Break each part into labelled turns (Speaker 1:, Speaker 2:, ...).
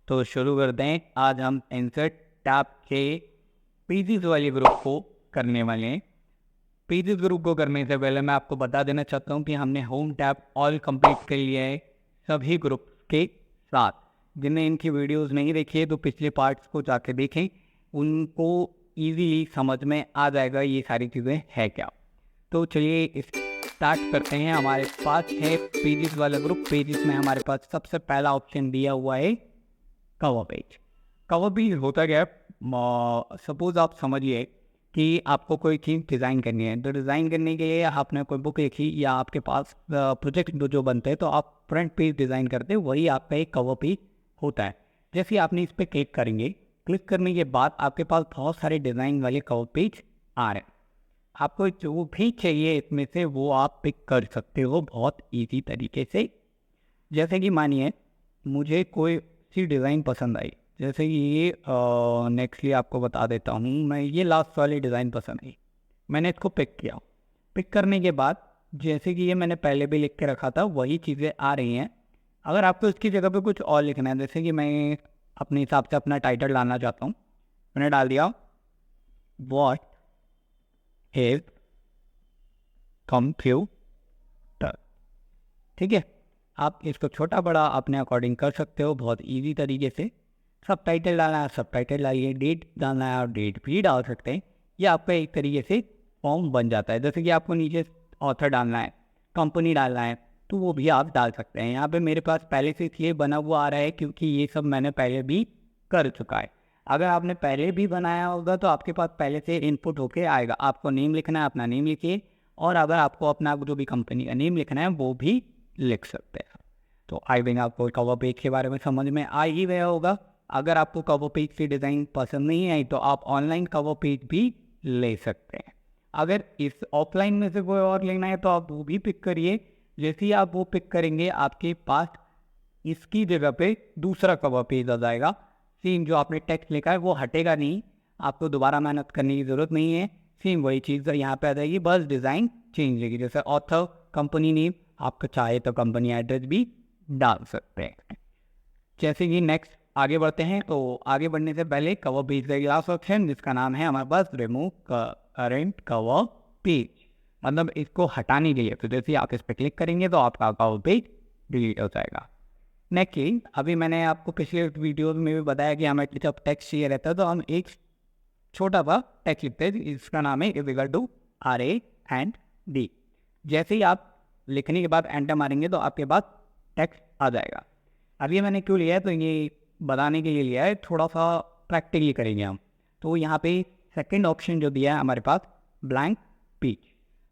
Speaker 1: तो शुरू करते हैं। आज हम इंसर्ट टैब के पेजेस वाले ग्रुप को करने वाले हैं। पेजेस ग्रुप को करने से पहले मैं आपको बता देना चाहता हूँ कि हमने होम टैब ऑल कंप्लीट कर लिया है सभी ग्रुप के साथ। जिन्हें इनकी वीडियोस नहीं देखी है तो पिछले पार्ट्स को जाके देखें, उनको इजीली समझ में आ जाएगा ये सारी चीज़ें है क्या। तो चलिए स्टार्ट करते हैं। हमारे पास है पेजेस वाला ग्रुप। पेजेस में हमारे पास सबसे पहला ऑप्शन दिया हुआ है कवर पेज। कवर पेज होता क्या है, सपोज आप समझिए कि आपको कोई चीज़ डिज़ाइन करनी है, तो डिज़ाइन करने के लिए आपने कोई बुक लिखी या आपके पास प्रोजेक्ट जो बनते हैं, तो आप फ्रंट पेज डिज़ाइन करते हैं, वही आपका एक कवर पेज होता है। जैसे आपने इस पर क्लिक करेंगे, क्लिक करने के बाद आपके पास बहुत सारे डिज़ाइन वाले कवर पेज आ रहे हैं। आपको जो भी चाहिए इसमें से वो आप पिक कर सकते हो बहुत ईजी तरीके से। जैसे कि मानिए मुझे कोई सी डिज़ाइन पसंद आई, जैसे कि ये नेक्स्टली आपको बता देता हूँ मैं, ये लास्ट वाली डिज़ाइन पसंद आई, मैंने इसको पिक किया। पिक करने के बाद जैसे कि ये मैंने पहले भी लिख के रखा था वही चीज़ें आ रही हैं। अगर आपको इसकी जगह पे कुछ और लिखना है, जैसे कि मैं अपने हिसाब से अपना टाइटल डालना चाहता हूँ, मैंने डाल दिया वॉट इज कंप्यूटर। ठीक है, आप इसको छोटा बड़ा अपने अकॉर्डिंग कर सकते हो बहुत इजी तरीके से। सब टाइटल डालना है सब टाइटल डालिए, डेट डालना है और डेट भी डाल सकते हैं। ये आपका एक तरीके से फॉर्म बन जाता है। जैसे कि आपको नीचे ऑथर डालना है, कंपनी डालना है, तो वो भी आप डाल सकते हैं। यहाँ पे मेरे पास पहले से ये बना हुआ आ रहा है क्योंकि ये सब मैंने पहले भी कर चुका है। अगर आपने पहले भी बनाया होगा तो आपके पास पहले से इनपुट होके आएगा। आपको नेम लिखना है, अपना नेम लिखिए, और अगर आपको अपना जो भी कंपनी का नेम लिखना है वो भी लिख सकते हैं। तो आई थिंक आपको कवर पेज के बारे में समझ में आ ही गया होगा। अगर आपको कवर पेज की डिज़ाइन पसंद नहीं आई तो आप ऑनलाइन कवर पेज भी ले सकते हैं। अगर इस ऑफलाइन में से कोई और लेना है तो आप वो भी पिक करिए। जैसे ही आप वो पिक करेंगे आपके पास इसकी जगह पे दूसरा कवर पेज आ जाएगा। सेम जो आपने टेक्स्ट लिखा है वो हटेगा नहीं, आपको दोबारा मेहनत करने की ज़रूरत नहीं है। सेम वही चीज़ यहाँ पे आ जाएगी, बस डिज़ाइन चेंज होगी। जैसे ऑथर, कंपनी नेम, आपको चाहे तो कंपनी एड्रेस भी डाल सकते हैं। जैसे कि नेक्स्ट आगे बढ़ते हैं, तो आगे बढ़ने से पहले कवर पेज का लास्ट ऑप्शन जिसका नाम है हमारे पास रिमूव करंट कवर पेज, मतलब इसको हटाने के लिए। तो जैसे आप इस पर क्लिक करेंगे तो आपका कवर पेज डिलीट हो जाएगा। नेक्स्ट, अभी मैंने आपको पिछले वीडियो में भी बताया कि हमें जब टेक्स्ट चाहिए रहता है तो हम एक छोटा सा टेक्स्ट लिखते हैं, इसका नाम है इक्वल टू RAND। जैसे ही आप लिखने के बाद एंटर मारेंगे तो आपके पास टेक्स्ट आ जाएगा। अब ये मैंने क्यों लिया है, तो ये बताने के लिए लिया है, थोड़ा सा प्रैक्टिकली करेंगे हम। तो यहाँ पे सेकंड ऑप्शन जो दिया है हमारे पास ब्लैंक पेज।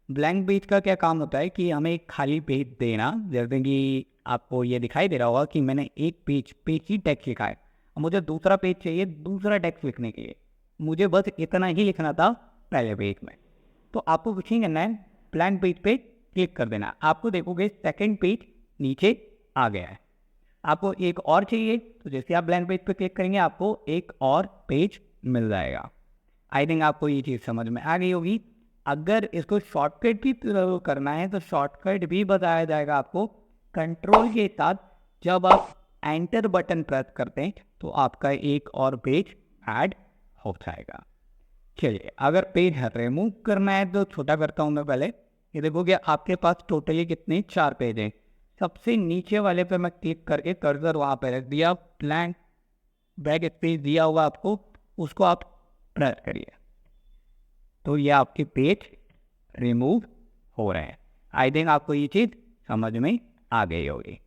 Speaker 1: ब्लैंक पेज का क्या काम होता है कि हमें एक खाली पेज देना। जैसे कि आपको ये दिखाई दे रहा होगा कि मैंने एक पेज ही टेक्स्ट लिखा है, मुझे दूसरा पेज चाहिए दूसरा टेक्स्ट लिखने के लिए, मुझे बस इतना ही लिखना था पहले पेज में। तो आपको कुछ नहीं करना है, ब्लैंक पेज पे क्लिक कर देना। आपको देखोगे सेकंड पेज नीचे आ गया है। आपको एक और चाहिए तो जैसे आप ब्लैंक पेज पे क्लिक करेंगे आपको एक और पेज मिल जाएगा। आई थिंक आपको ये चीज़ समझ में आ गई होगी। अगर इसको शॉर्टकट भी करना है तो शॉर्टकट भी बताया जाएगा आपको कंट्रोल के साथ। जब आप एंटर बटन प्रेस करते हैं तो आपका एक और पेज ऐड हो जाएगा। चलिए, अगर पेज रिमूव करना है तो छोटा करता हूँ मैं पहले। ये देखोगे आपके पास टोटली कितने 4 पेज हैं। सबसे नीचे वाले पे मैं क्लिक करके कर्सर वहाँ पे रख दिया, ब्लैंक बैक स्पेस दिया हुआ आपको, उसको आप प्रेस करिए तो ये आपके पेज रिमूव हो रहे हैं। आई थिंक आपको ये चीज़ समझ में आ गई होगी।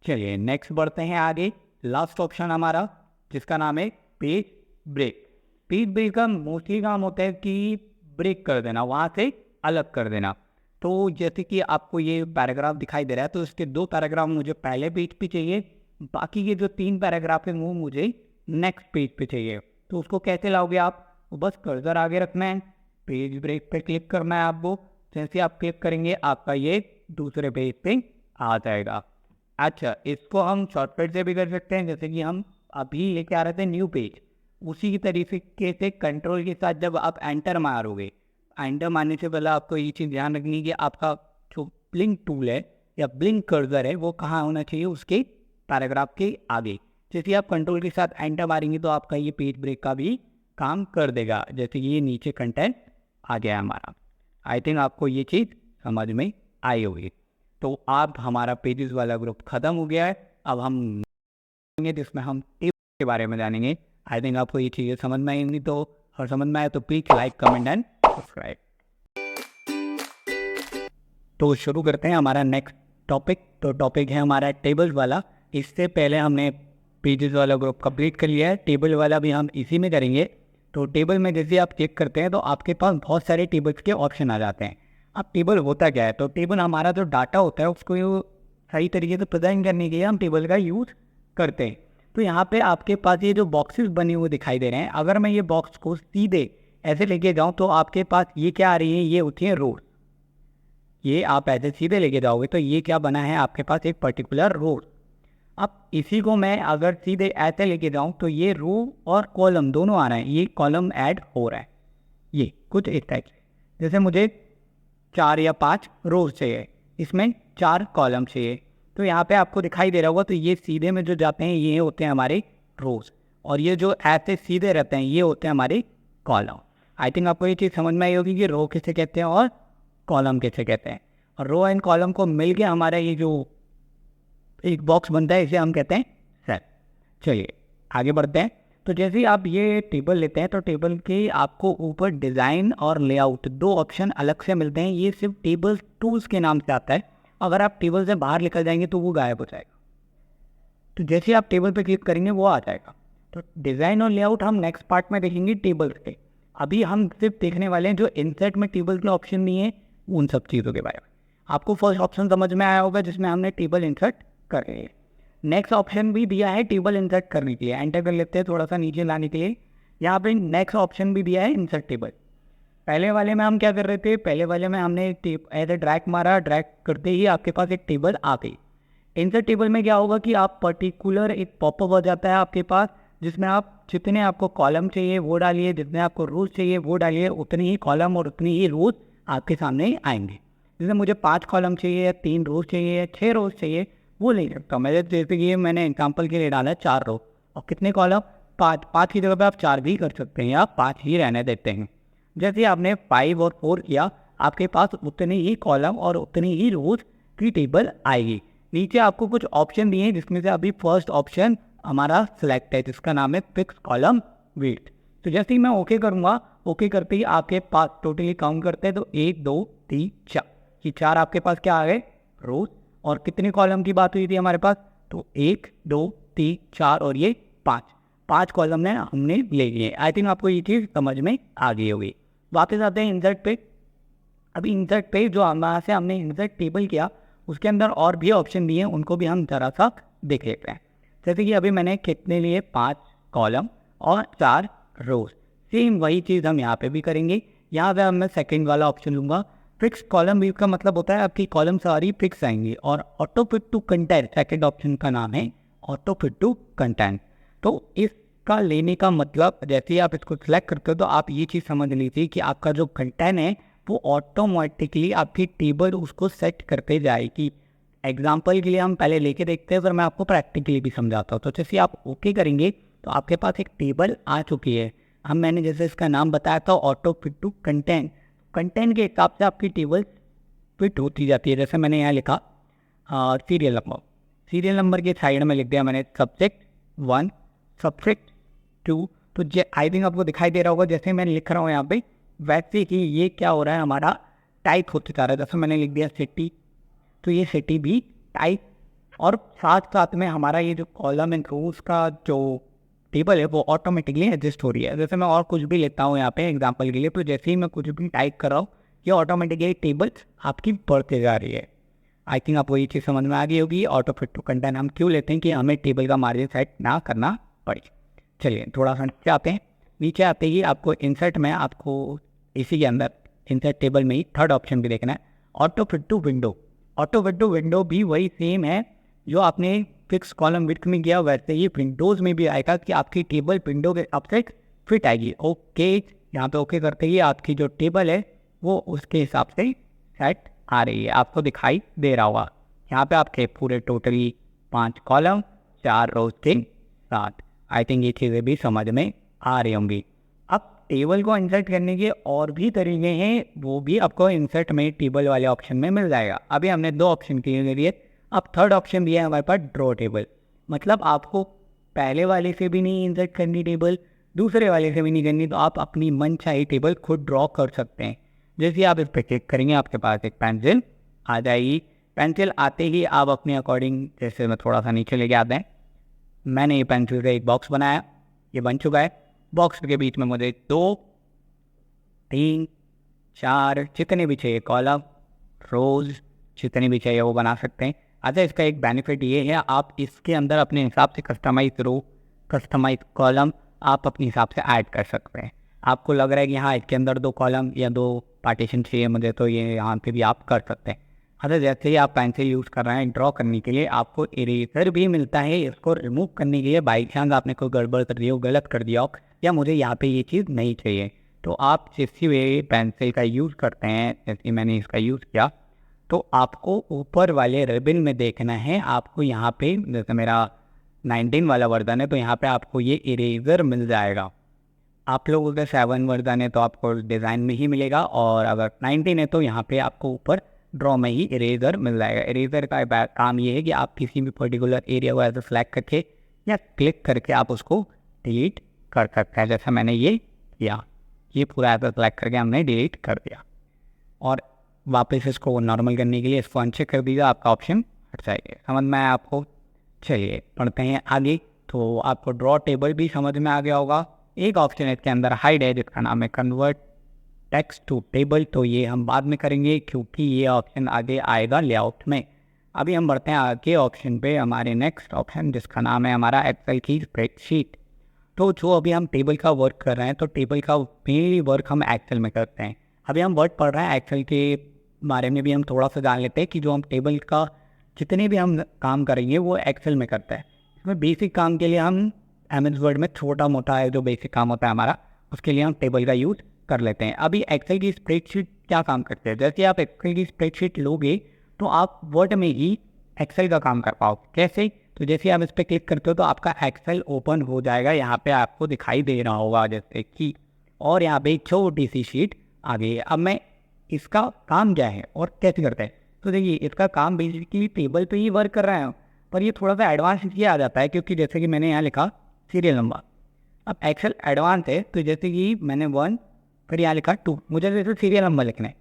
Speaker 1: चलिए नेक्स्ट बढ़ते हैं आगे। लास्ट ऑप्शन हमारा जिसका नाम है पेज ब्रेक। पेज ब्रेक का मोस्टली काम होता है कि ब्रेक कर देना, वहाँ से अलग कर देना। तो जैसे कि आपको ये पैराग्राफ दिखाई दे रहा है तो इसके 2 पैराग्राफ मुझे पहले पेज पे चाहिए, बाकी के जो 3 पैराग्राफ हैं वो मुझे नेक्स्ट पेज पे चाहिए। तो उसको कैसे लाओगे आप, बस कर्सर आगे रखना है, पेज ब्रेक पे क्लिक करना है आपको। जैसे आप क्लिक करेंगे आपका ये दूसरे पेज पे आ जाएगा। अच्छा, इसको हम शॉर्टकट से भी कर सकते हैं। जैसे कि हम अभी लेके आ रहे थे न्यू पेज, उसी की तरीके से कंट्रोल के साथ जब आप एंटर मारोगे, एंटर मारने से पहले आपको ये चीज़ ध्यान रखनी है कि आपका जो ब्लिंक टूल है या ब्लिंक कर्सर है वो कहाँ होना चाहिए, उसके पैराग्राफ के आगे। जैसे आप कंट्रोल के साथ एंटर मारेंगे तो आपका ये पेज ब्रेक का भी काम कर देगा। जैसे ये नीचे कंटेंट आ गया हमारा। आई थिंक आपको ये चीज़ समझ में आई होगी। तो आप हमारा पेजेस वाला ग्रुप ख़त्म हो गया है। अब हम जिसमें हम टिप्स के बारे में जानेंगे। आई थिंक आपको ये चीज़ें समझ में आएंगी, तो और समझ में आए तो please like comment and subscribe. तो शुरू करते हैं हमारा नेक्स्ट टॉपिक। तो टॉपिक है हमारा टेबल्स वाला। इससे पहले हमने पेजेस वाला ग्रुप कंप्लीट कर लिया है, टेबल वाला भी हम इसी में करेंगे। तो टेबल में जैसे आप चेक करते हैं तो आपके पास बहुत सारे टेबल्स के ऑप्शन आ जाते हैं। अब टेबल होता क्या है, तो टेबल हमारा जो डाटा होता है उसको सही तरीके से प्रेजेंट करने के लिए हम टेबल का यूज़ करते हैं। तो यहाँ पे आपके पास ये जो बॉक्सेस बने हुए दिखाई दे रहे हैं, अगर मैं ये बॉक्स को सीधे ऐसे लेके जाऊँ तो आपके पास ये क्या आ रही है, ये होती है रोड। ये आप ऐसे सीधे लेके जाओगे तो ये क्या बना है आपके पास, एक पर्टिकुलर रोड। अब इसी को मैं अगर सीधे ऐसे लेके जाऊँ तो ये रो और कॉलम दोनों आ रहे हैं, ये कॉलम ऐड हो रहा है। ये कुछ इस टाइप से, जैसे मुझे 4 या 5 रोज चाहिए, इसमें 4 कॉलम चाहिए। तो यहाँ पे आपको दिखाई दे रहा होगा, तो ये सीधे में जो जाते हैं ये होते हैं हमारे रोज, और ये जो ऐसे सीधे रहते हैं ये होते हैं हमारे कॉलम। आई थिंक आपको ये चीज़ समझ में आई होगी कि रो किसे कहते हैं और कॉलम किसे कहते हैं। और रो एंड कॉलम को मिल के हमारा ये जो एक बॉक्स बनता है इसे हम कहते हैं सेल। चलिए आगे बढ़ते हैं। तो जैसे ही आप ये टेबल लेते हैं तो टेबल के आपको ऊपर डिज़ाइन और लेआउट 2 ऑप्शन अलग से मिलते हैं। ये सिर्फ टेबल टूल्स के नाम से आता है। अगर आप टेबल से बाहर निकल जाएंगे तो वो गायब हो जाएगा। तो जैसे ही आप टेबल पे क्लिक करेंगे वो आ जाएगा। तो डिज़ाइन और लेआउट हम नेक्स्ट पार्ट में देखेंगे टेबल्स के। अभी हम सिर्फ देखने वाले हैं जो इंसर्ट में टेबल के ऑप्शन नहीं है उन सब चीज़ों के बारे में। आपको फर्स्ट ऑप्शन समझ में आया होगा जिसमें हमने टेबल इंसर्ट कर रहे हैं। नेक्स्ट ऑप्शन भी दिया है टेबल इंसर्ट करने के लिए, एंटर कर लेते हैं थोड़ा सा नीचे लाने के लिए। यहाँ पे नेक्स्ट ऑप्शन भी दिया है इंसर्ट टेबल। पहले वाले में हम क्या कर रहे थे, पहले वाले में हमने ऐसे ड्रैग मारा, ड्रैग करते ही आपके पास एक टेबल आ गई। इंसर्ट टेबल में क्या होगा कि आप पर्टिकुलर एक पॉपअप आ जाता है आपके पास, जिसमें आप जितने आपको कॉलम चाहिए वो डालिए, जितने आपको रोज चाहिए वो डालिए, उतनी ही कॉलम और उतनी ही रोज आपके सामने आएंगे। जैसे मुझे 5 कॉलम चाहिए या 3 रोज चाहिए या 6 रोज चाहिए वो ले सकता हूँ। मैं जैसे कि मैंने एग्जाम्पल के लिए डाला है 4 रो, और कितने कॉलम 5 की जगह पे आप 4 भी कर सकते हैं या 5 ही रहने देते हैं। जैसे आपने 5 और 4 किया आपके पास उतने ही कॉलम और उतनी ही रोज की टेबल आएगी। नीचे आपको कुछ ऑप्शन दिए हैं जिसमें से अभी फर्स्ट ऑप्शन हमारा सिलेक्ट है जिसका नाम है फिक्स कॉलम वेट। तो जैसे ही मैं ओके करूँगा, ओके करते ही आपके पास टोटली काउंट करते हैं तो 1 2 3 4, ये 4 आपके पास क्या आ गए रोज। और कितने कॉलम की बात हुई थी हमारे पास, तो 1 2 3 4 और ये 5 कॉलम ने हमने ले लिए। आई थिंक आपको ये चीज़ समझ में आ गई होगी। वापस आते हैं इंसर्ट पे। अभी इंसर्ट पे जो हमारे से हमने इंसर्ट टेबल किया उसके अंदर और भी ऑप्शन दिए हैं, उनको भी हम ज़रा सा देख लेते हैं। जैसे कि अभी मैंने कितने लिए 5 कॉलम और 4 रोज। सेम वही चीज़ हम यहाँ पे भी करेंगे। यहाँ पे मैं सेकंड वाला ऑप्शन लूँगा फिक्स कॉलम व्यू का मतलब होता है आपकी कॉलम सारी फिक्स आएंगी। और auto fit to content second option का नाम है ऑटो फिट टू कंटेंट। तो इसका लेने का मतलब जैसे ही आप इसको सिलेक्ट करते हो तो आप ये चीज़ समझ लीजिए कि आपका जो कंटेंट है वो ऑटोमेटिकली आपकी टेबल उसको सेट करते जाएगी। एग्जाम्पल के लिए हम पहले लेके देखते हैं, फिर मैं आपको प्रैक्टिकली भी समझाता हूँ। तो जैसे आप ओके करेंगे तो आपके पास एक टेबल आ चुकी है। हम मैंने जैसे इसका नाम बताया था auto fit to content. Content के हिसाब से आपकी टेबल फिट होती जाती है। जैसे मैंने यहाँ लिखा सीरियल नंबर के साइड में लिख दिया मैंने सब्जेक्ट 1 सब्जेक्ट 2। तो आई थिंक आपको दिखाई दे रहा होगा जैसे मैं लिख रहा हूँ यहाँ पे वैसे ही ये क्या हो रहा है हमारा टाइप होते जा रहा है। जैसे मैंने लिख दिया सिटी, तो ये सिटी भी टाइप, और साथ साथ में हमारा ये जो कॉलम एंड रोज का जो टेबल है वो ऑटोमेटिकली एडजस्ट हो रही है। जैसे मैं और कुछ भी लेता हूँ यहाँ पे एग्जांपल के लिए, तो जैसे ही मैं कुछ भी टाइप कर रहा हूँ ये ऑटोमेटिकली टेबल आपकी बढ़ते जा रही है। आई थिंक आपको ये चीज़ समझ में आ गई होगी। ऑटो फिट टू कंटेंट हम क्यों लेते हैं कि हमें टेबल का मार्जिन सेट ना करना पड़े। चलिए थोड़ा सा नीचे आते हैं। नीचे आते ही आपको इंसर्ट में आपको इसी के अंदर इंसर्ट टेबल में ही थर्ड ऑप्शन भी देखना है auto fit to window. Auto fit to window भी वही सेम है जो आपने फिक्स कॉलम विड्थ में किया, वैसे ही विंडोज़ में भी आएगा कि आपकी टेबल विंडो के हिसाब से फिट आएगी। ओके, यहाँ पे ओके करते ही आपकी जो टेबल है वो उसके हिसाब से सेट आ रही है, आपको दिखाई दे रहा होगा। यहाँ पे आपके पूरे टोटली 5 कॉलम 4 रोज थे साथ। आई थिंक ये चीज़ें भी समझ में आ रही होंगी। अब टेबल को इंसर्ट करने के और भी तरीके हैं, वो भी आपको इंसर्ट में टेबल वाले ऑप्शन में मिल जाएगा। अभी हमने 2 ऑप्शन क्लियर किए, अब थर्ड ऑप्शन भी है हमारे पास ड्रॉ टेबल। मतलब आपको पहले वाले से भी नहीं इंसर्ट करनी टेबल, दूसरे वाले से भी नहीं करनी, तो आप अपनी मनचाही टेबल खुद ड्रॉ कर सकते हैं। जैसे आप इस पर क्लिक करेंगे आपके पास एक पेंसिल आ जाएगी। पेंसिल आते ही आप अपने अकॉर्डिंग, जैसे मैं थोड़ा सा नीचे लेके आते हैं, मैंने ये पेंसिल से एक बॉक्स बनाया, ये बन चुका है। बॉक्स के बीच में मुझे 2, 3, 4 जितने भी चाहिए कॉलम, रोज जितने भी चाहिए वो बना सकते हैं। अच्छा, इसका एक बेनिफिट ये है, आप इसके अंदर अपने हिसाब से कस्टमाइज रो, कस्टमाइज कॉलम आप अपने हिसाब से ऐड कर सकते हैं। आपको लग रहा है कि हाँ इसके अंदर 2 कॉलम या 2 पार्टीशन चाहिए मुझे, तो ये यहाँ पे भी आप कर सकते हैं। अच्छा, जैसे ही आप पेंसिल यूज़ कर रहे हैं ड्रॉ करने के लिए, आपको इरेजर भी मिलता है इसको रिमूव करने के लिए। बाई चांस आपने कोई गड़बड़ कर दिया हो, गलत कर दिया हो, या मुझे यहाँ पे ये चीज़ नहीं चाहिए, तो आप जिस वे पेंसिल का यूज़ करते हैं, जैसे मैंने इसका यूज़ किया, तो आपको ऊपर वाले रिबन में देखना है। आपको यहाँ पे, जैसे मेरा 19 वाला वर्जन है, तो यहाँ पे आपको ये इरेजर मिल जाएगा। आप लोगों का 7 वर्जन है तो आपको डिज़ाइन में ही मिलेगा, और अगर 19 है तो यहाँ पे आपको ऊपर ड्रॉ में ही इरेजर मिल जाएगा। इरेजर का काम ये है कि आप किसी भी पर्टिकुलर एरिया को ऐसे सेलेक्ट करके या क्लिक करके आप उसको डिलीट कर सकते हैं। जैसा मैंने ये किया, ये पूरा ऐसा सेलेक्ट करके हमने डिलीट कर दिया, और वापस इसको नॉर्मल करने के लिए इसको अनचेक कर दीजिए, आपका ऑप्शन हट जाएगा। समझ में आया आपको? चलिए पढ़ते हैं आगे। तो आपको ड्रॉ टेबल भी समझ में आ गया होगा। एक ऑप्शन इसके अंदर हाइड है जिसका नाम है कन्वर्ट टेक्स्ट टू टेबल, तो ये हम बाद में करेंगे क्योंकि ये ऑप्शन आगे आएगा लेआउट में। अभी हम बढ़ते हैं आगे ऑप्शन पे, हमारे नेक्स्ट ऑप्शन जिसका नाम है हमारा एक्सेल की स्प्रेडशीट। तो जो अभी हम टेबल का वर्क कर रहे हैं, तो टेबल का मेनली वर्क हम एक्सेल में करते हैं। अभी हम वर्क पढ़ रहे हैं एक्सेल के बारे में भी हम थोड़ा सा जान लेते हैं कि जो हम टेबल का जितने भी हम काम करेंगे वो एक्सेल में करते हैं। इसमें बेसिक काम के लिए हम एमएस वर्ड में छोटा मोटा है जो बेसिक काम होता है हमारा, उसके लिए हम टेबल का यूज़ कर लेते हैं। अभी एक्सेल की स्प्रेडशीट क्या काम करते हैं, जैसे आप एक्सेल की स्प्रेडशीट लोगे तो आप वर्ड में ही एक्सेल का काम कर पाओगे। कैसे? तो जैसे आप इस पर क्लिक करते हो तो आपका एक्सेल ओपन हो जाएगा, यहाँ पे आपको दिखाई दे रहा होगा जैसे कि, और यहाँ पे एक छोटी सी शीट आ गई है। अब मैं इसका काम क्या है और कैसे करते हैं, तो देखिए इसका काम बेसिकली टेबल पे ही वर्क कर रहा है, पर ये थोड़ा सा एडवांस इसलिए आ जाता है क्योंकि जैसे कि मैंने यहाँ लिखा सीरियल नंबर। अब एक्सेल एडवांस है, तो जैसे कि मैंने 1, फिर यहाँ लिखा 2, मुझे जैसे सीरियल नंबर लिखना है,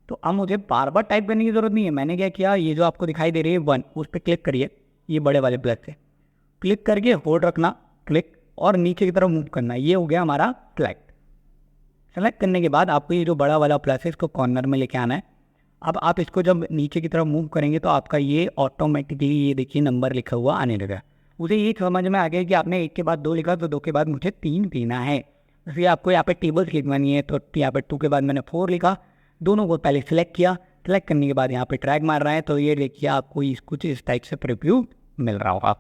Speaker 1: तो अब मुझे बार बार टाइप करने की ज़रूरत नहीं है। मैंने क्या किया, ये जो आपको दिखाई दे रही है 1, उस पर क्लिक करिए, ये बड़े वाले प्लस से क्लिक करके होल्ड रखना, क्लिक, और नीचे की तरफ मूव करना, ये हो गया हमारा सेलेक्ट। सेलेक्ट करने के बाद आपको ये जो बड़ा वाला प्लस है इसको कॉर्नर में लेके आना है। अब आप इसको जब नीचे की तरफ मूव करेंगे तो आपका ये ऑटोमेटिकली, ये देखिए नंबर लिखा हुआ आने लगा। मुझे ये समझ में आ गया कि आपने 1 के बाद 2 लिखा, तो 2 के बाद मुझे 3 देना है। इसलिए आपको यहाँ पे टेबल्स लिखवानी है, तो यहाँ पे 2 के बाद मैंने 4 लिखा। दोनों को पहले सिलेक्ट किया, सिलेक्ट करने के बाद यहाँ पे ड्रैग मार रहा है, तो ये देखिए आपको कुछ इस टाइप से प्रीव्यू मिल रहा होगा।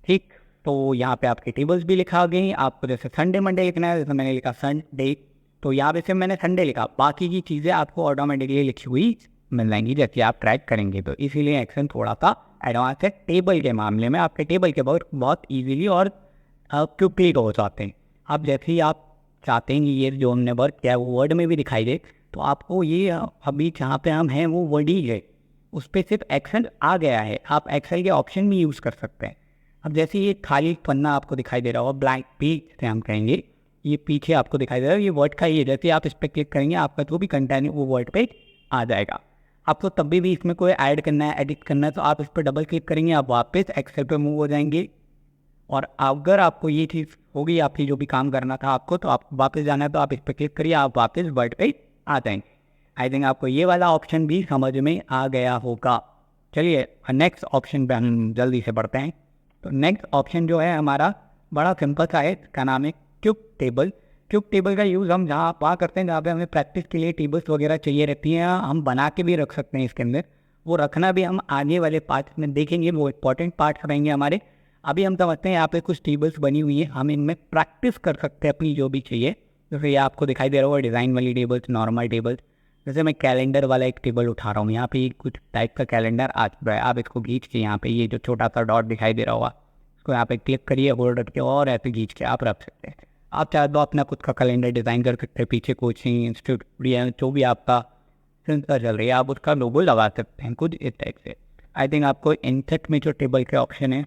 Speaker 1: ठीक, तो यहाँ पे आपके टेबल्स भी लिखा गई। आपको जैसे संडे मंडे लिखना है, जैसे मैंने लिखा संडे, तो यहाँ पे से मैंने संडे लिखा, बाकी की चीज़ें आपको ऑटोमेटिकली लिखी हुई मिल जाएंगी जैसे आप ट्रैक करेंगे। तो इसीलिए एक्सेल थोड़ा सा एडवांस है टेबल के मामले में। आपके टेबल के बहुत ईजीली और क्विकली हो जाते हैं। अब जैसे ही आप चाहते हैं कि ये जो हमने वर्क किया है वो वर्ड में भी दिखाई दे, तो आपको ये अभी जहाँ पे हम हैं वो वर्ड ही है, उस पर सिर्फ एक्सेल आ गया है। आप एक्सेल के ऑप्शन भी यूज़ कर सकते हैं। अब जैसे ये खाली पन्ना आपको दिखाई दे रहा होगा, ब्लैंक पेज से हम कहेंगे, ये पीछे आपको दिखाई दे रहा है, ये वर्ड का ही है। जैसे आप इस पर क्लिक करेंगे आपका जो भी कंटेंट है वो वर्ड पे आ जाएगा। आपको तब भी इसमें कोई ऐड करना है, एडिट करना है, तो आप इस पर डबल क्लिक करेंगे, आप वापस एक्सेल पे मूव हो जाएंगे। और अगर आपको ये चीज़ होगी, आपकी जो भी काम करना था आपको, तो आप वापस जाना है तो आप इस पर क्लिक करिए, आप वापस वर्ड पे आ जाएंगे। आई थिंक आपको ये वाला ऑप्शन भी समझ में आ गया होगा। चलिए नेक्स्ट ऑप्शन पे हम जल्दी से बढ़ते हैं। तो नेक्स्ट ऑप्शन जो है हमारा बड़ा सिंपल सा है, इसका नाम है क्यूब टेबल। क्यूब टेबल का यूज़ हम जहाँ वहाँ करते हैं जहाँ पे हमें प्रैक्टिस के लिए टेबल्स वगैरह चाहिए रहती हैं, हम बना के भी रख सकते हैं इसके अंदर। वो रखना भी हम आगे वाले पार्ट में देखेंगे, वो इंपॉर्टेंट पार्ट्स रहेंगे हमारे। अभी हम समझते हैं यहाँ पे कुछ टेबल्स बनी हुई हैं, हम इनमें प्रैक्टिस कर सकते हैं अपनी जो भी चाहिए। जैसे ये आपको दिखाई दे रहा होगा डिज़ाइन वाली टेबल्स, नॉर्मल टेबल्स। जैसे मैं कैलेंडर वाला एक टेबल उठा रहा हूँ, यहाँ पे कुछ टाइप का कैलेंडर आ चुका है। आप इसको खींच के यहाँ पे ये जो छोटा सा डॉट दिखाई दे रहा होगा, उसको यहाँ पे क्लिक करिए, होल्ड रखिए और ऐसे खींच के आप रख सकते हैं। आप चाहे तो अपना खुद का कैलेंडर डिज़ाइन कर सकते हैं, पीछे कोचिंग इंस्टीट्यूट जो भी आपका संस्था चल रही है आप उसका लोगो लगा सकते हैं कुछ इस टाइप से। आई थिंक आपको इनसेट में जो टेबल के ऑप्शन है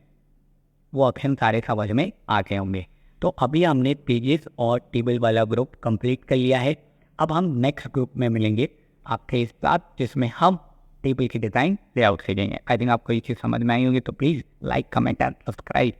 Speaker 1: वो ऑप्शन सारे समझ में आ गए होंगे। तो अभी हमने पेजेस और टेबल वाला ग्रुप कंप्लीट कर लिया है। अब हम नेक्स्ट ग्रुप में मिलेंगे आपके साथ जिसमें हम टेबल की डिज़ाइन लेआउट सीखेंगे। आई थिंक आपको ये चीज़ समझ में आई होगी, तो please like comment and subscribe.